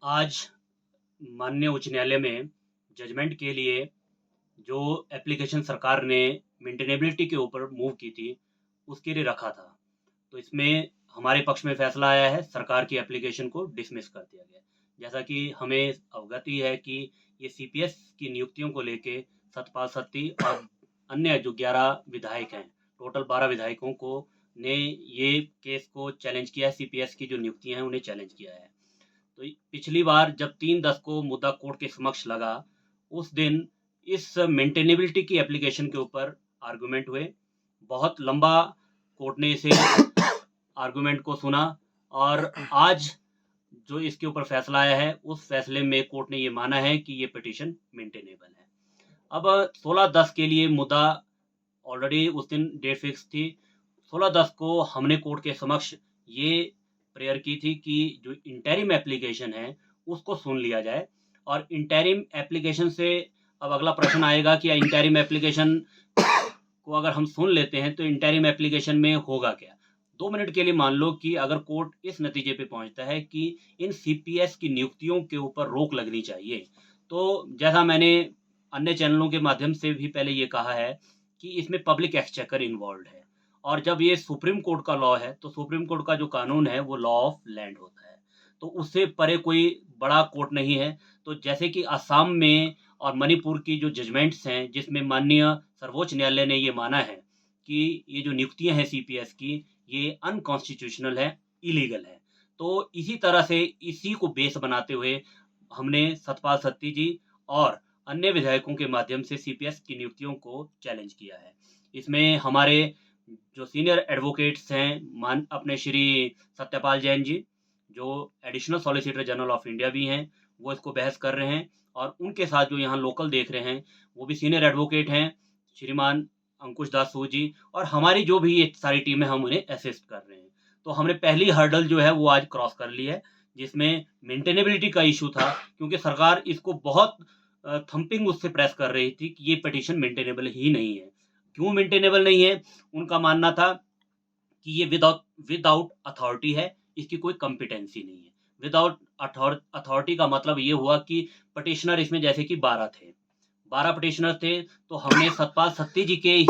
आज माननीय उच्च न्यायालय में जजमेंट के लिए जो एप्लीकेशन सरकार ने मेंटेनेबिलिटी के ऊपर मूव की थी, उसके लिए रखा था। तो इसमें हमारे पक्ष में फैसला आया है, सरकार की एप्लीकेशन को डिसमिस कर दिया गया। जैसा कि हमें अवगति है कि ये सीपीएस की नियुक्तियों को लेके सतपाल सत्ती और अन्य जो 11 विधायक हैं, टोटल 12 विधायकों को ने ये केस को चैलेंज किया है। सीपीएस की जो नियुक्तियां हैं उन्हें चैलेंज किया है। तो पिछली बार जब 3/10 को मुद्दा कोर्ट के समक्ष लगा, उस दिन इस मेंटेनेबिलिटी की एप्लीकेशन के ऊपर आर्गुमेंट हुए। बहुत लंबा कोर्ट ने इसे आर्गुमेंट को सुना और आज जो इसके ऊपर फैसला आया है, उस फैसले में कोर्ट ने ये माना है कि ये पिटीशन मेंटेनेबल है। अब 16/10 के लिए मुद्दा ऑलरेडी उस दिन डेट फिक्स थी। 16/10 को हमने कोर्ट के समक्ष ये प्रेयर की थी कि जो इंटरिम एप्लीकेशन है उसको सुन लिया जाए। और इंटरिम एप्लीकेशन से अब अगला प्रश्न आएगा कि इंटरिम एप्लीकेशन को अगर हम सुन लेते हैं तो इंटरिम एप्लीकेशन में होगा क्या। 2 मिनट के लिए मान लो कि अगर कोर्ट इस नतीजे पे पहुंचता है कि इन सीपीएस की नियुक्तियों के ऊपर रोक लगनी चाहिए, तो जैसा मैंने अन्य चैनलों के माध्यम से भी पहले ये कहा है कि इसमें पब्लिक एक्सचेकर इन्वॉल्व है। और जब ये सुप्रीम कोर्ट का लॉ है, तो सुप्रीम कोर्ट का जो कानून है वो लॉ ऑफ लैंड होता है, तो उससे परे कोई बड़ा कोर्ट नहीं है। तो जैसे कि असम में और मणिपुर की जो जजमेंट्स हैं, जिसमें माननीय सर्वोच्च न्यायालय ने ये माना है कि ये जो नियुक्तियां हैं सीपीएस की, ये अनकॉन्स्टिट्यूशनल है, इलीगल है। तो इसी तरह से इसी को बेस बनाते हुए हमने सतपाल सत्ती जी और अन्य विधायकों के माध्यम से सीपीएस की नियुक्तियों को चैलेंज किया है। इसमें हमारे जो सीनियर एडवोकेट्स हैं, मान अपने श्री सत्यपाल जैन जी, जो additional solicitor general of India भी हैं, वो इसको बहस कर रहे हैं। और उनके साथ जो यहाँ लोकल देख रहे हैं, वो भी सीनियर एडवोकेट हैं, श्रीमान अंकुश दास सू जी। और हमारी जो भी ये सारी टीम है, हम उन्हें असिस्ट कर रहे हैं। तो हमने पहली हर्डल जो है वो आज क्रॉस कर ली है, जिसमें मेंटेनेबिलिटी का इशू था, क्योंकि सरकार इसको बहुत थंपिंग उससे प्रेस कर रही थी कि ये पिटीशन मेंटेनेबल ही नहीं है। क्यों मेंटेनेबल नहीं है? उनका मानना था कि ये विदाउट विदाउट अथॉरिटी है, इसकी कोई कॉम्पिटेंसी नहीं है। विदाउट अथॉरिटी का मतलब ये हुआ कि पटिशनर इसमें जैसे कि 12 थे, 12 पटिशनर थे, तो हमने सतपाल सत्ती जी के ही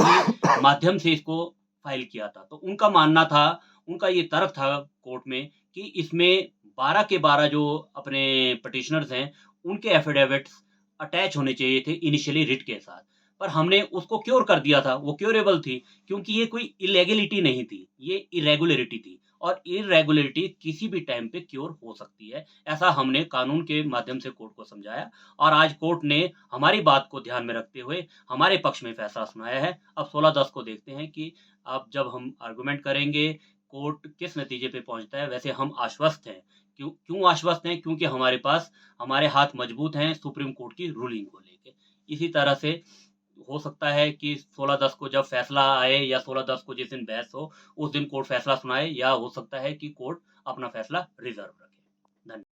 माध्यम से इसको फाइल किया था। तो उनका मानना था, उनका ये तर्क था कोर्ट में कि इसमें 12 के 12 जो अपने पटिशनर्स हैं, उनके एफिडेविट्स अटैच होने चाहिए थे इनिशियली रिट के साथ। पर हमने उसको क्योर कर दिया था, वो क्योरेबल थी, क्योंकि ये कोई इलेगलिटी नहीं थी, ये इरेगुलरिटी थी। और इरेगुलरिटी किसी भी टाइम पे क्योर हो सकती है, ऐसा हमने कानून के माध्यम से कोर्ट को समझाया। और आज कोर्ट ने हमारी बात को ध्यान में रखते हुए हमारे पक्ष में फैसला सुनाया है। अब 16/10 को देखते हैं कि अब जब हम आर्गुमेंट करेंगे, कोर्ट किस नतीजे पे पहुंचता है। वैसे हम आश्वस्त हैं। क्यों क्यों आश्वस्त हैं? क्योंकि हमारे पास हमारे हाथ मजबूत हैं सुप्रीम कोर्ट की रूलिंग को लेके। इसी तरह से हो सकता है कि 16/10 को जब फैसला आए, या 16/10 को जिस दिन बहस हो, उस दिन कोर्ट फैसला सुनाए, या हो सकता है कि कोर्ट अपना फैसला रिजर्व रखे। धन्यवाद।